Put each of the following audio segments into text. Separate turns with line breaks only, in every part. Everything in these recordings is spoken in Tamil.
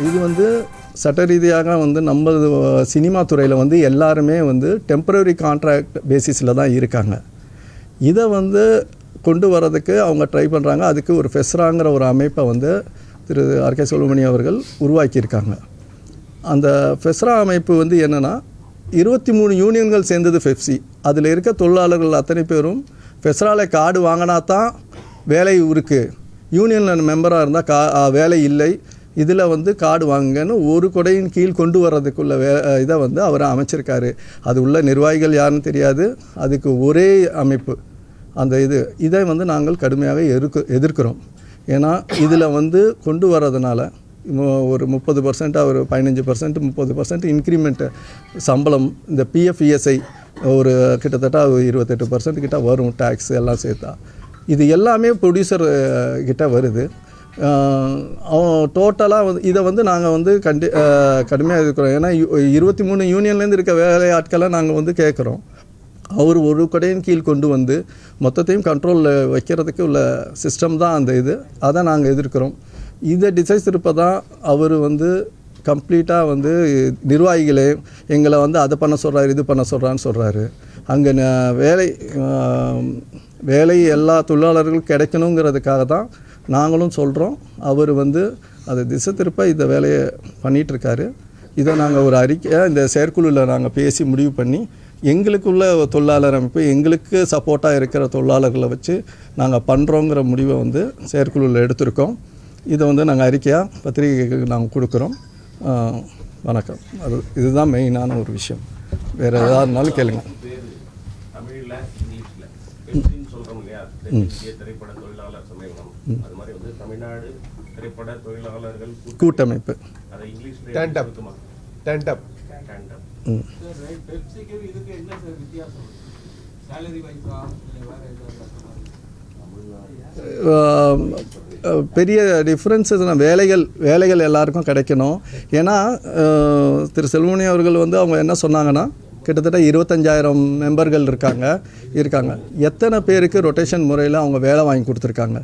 இது வந்து சட்ட ரீதியாக வந்து நம்ம சினிமா துறையில் வந்து எல்லாருமே வந்து டெம்பரரி கான்ட்ராக்ட் பேசிஸில் தான் இருக்காங்க. இதை வந்து கொண்டு வரதுக்கு அவங்க ட்ரை பண்ணுறாங்க. அதுக்கு ஒரு ஃபெஸ்ராங்கிற ஒரு அமைப்பை வந்து திரு ஆர்.கே. சுப்ரமணியம் அவர்கள் உருவாக்கியிருக்காங்க. அந்த ஃபெஸ்ரா அமைப்பு வந்து என்னென்னா 23 யூனியன்கள் சேர்ந்தது ஃபெப்சி. அதில் இருக்க தொழிலாளர்கள் அத்தனை பேரும் ஃபெஸ்ராவில் கார்டு வாங்கினா தான் வேலை இருக்குது, யூனியனில் மெம்பராக இருந்தால் வேலை இல்லை, இதில் வந்து கார்டு வாங்குங்கன்னு ஒரு கொடையின் கீழ் கொண்டு வர்றதுக்குள்ள இதை வந்து அவர் அமைச்சிருக்காரு. அது உள்ள நிர்வாகிகள் யாருன்னு தெரியாது. அதுக்கு ஒரே அமைப்பு அந்த இதை வந்து நாங்கள் கடுமையாக எதிர்க்கிறோம். ஏன்னா இதில் வந்து கொண்டு வர்றதுனால ஒரு 30% ஒரு 15% 30% இன்க்ரிமெண்ட்டு சம்பளம், இந்த பிஎஃப்இஎஸ்ஐ ஒரு கிட்டத்தட்ட 28% கிட்ட வரும், டேக்ஸ் எல்லாம் சேர்த்தா. இது எல்லாமே ப்ரொடியூசர் கிட்ட வருது. அவன் டோட்டலாக வந்து இதை வந்து நாங்கள் வந்து கடுமையாக இருக்கிறோம். ஏன்னா 23 யூனியன்லேருந்து இருக்க வேலை ஆட்களை நாங்கள் வந்து கேட்குறோம். அவர் ஒரு கொடையின் கீழ் கொண்டு வந்து மொத்தத்தையும் கண்ட்ரோலில் வைக்கிறதுக்கு உள்ள சிஸ்டம் தான் அந்த அதை நாங்கள் எதிர்க்கிறோம். இதை டிசைஸ் இருப்ப தான் அவர் வந்து கம்ப்ளீட்டாக வந்து நிர்வாகிகளே எங்களை வந்து அதை பண்ண சொல்கிறாரு, இது பண்ண சொல்கிறான்னு சொல்கிறாரு. அங்கே வேலை எல்லா தொழிலாளர்களுக்கும் கிடைக்கணுங்கிறதுக்காக தான் நாங்களும் சொல்கிறோம். அவர் வந்து அதை திசை திருப்ப இந்த வேலையை பண்ணிகிட்ருக்காரு. இதை நாங்கள் ஒரு அறிக்கையாக இந்த செயற்குழுவில் நாங்கள் பேசி முடிவு பண்ணி எங்களுக்குள்ள தொழிலாளர் அமைப்பு, எங்களுக்கு சப்போர்ட்டாக இருக்கிற தொழிலாளர்களை வச்சு நாங்கள் பண்ணுறோங்கிற முடிவை வந்து செயற்குழுவில் எடுத்திருக்கோம். இதை வந்து நாங்கள் அறிக்கையாக பத்திரிகைக்கு நாங்கள் கொடுக்குறோம். வணக்கம். அது இதுதான் மெயினான ஒரு விஷயம். வேறு எதாவது இருந்தாலும் கேளுங்க. கூட்டமைப்பு பெரிய டிஃப்ரென்ஸஸ். வேலைகள் எல்லாருக்கும் கிடைக்கணும். ஏன்னா திரு செல்வமணி அவர்கள் வந்து அவங்க என்ன சொன்னாங்கன்னா, கிட்டத்தட்ட 25,000 மெம்பர்கள் இருக்காங்க. எத்தனை பேருக்கு ரொட்டேஷன் முறையில் அவங்க வேலை வாங்கி கொடுத்துருக்காங்க?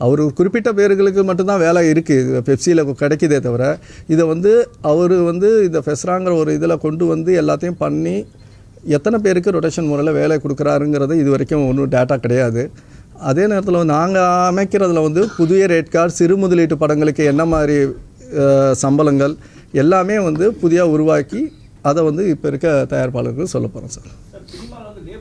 அவர் குறிப்பிட்ட பேர்களுக்கு மட்டும்தான் வேலை இருக்குது, பெப்சியில் கிடைக்குதே தவிர, இதை வந்து அவர் வந்து இந்த ஃபெஸ்ராங்கிற ஒரு இதில் கொண்டு வந்து எல்லாத்தையும் பண்ணி எத்தனை பேருக்கு ரொட்டேஷன் முறையில் வேலை கொடுக்குறாருங்கிறது இது வரைக்கும் ஒன்றும் டேட்டா கிடையாது. அதே நேரத்தில் நாங்கள் அமைக்கிறதுல வந்து புதிய ரேட் கார்டு, சிறு முதலீட்டு படங்களுக்கு என்ன மாதிரி சம்பளங்கள் எல்லாமே வந்து புதிய உருவாக்கி அதை வந்து இப்போ இருக்க தயாரிப்பாளர்கள் சொல்ல போகிறோம் சார்.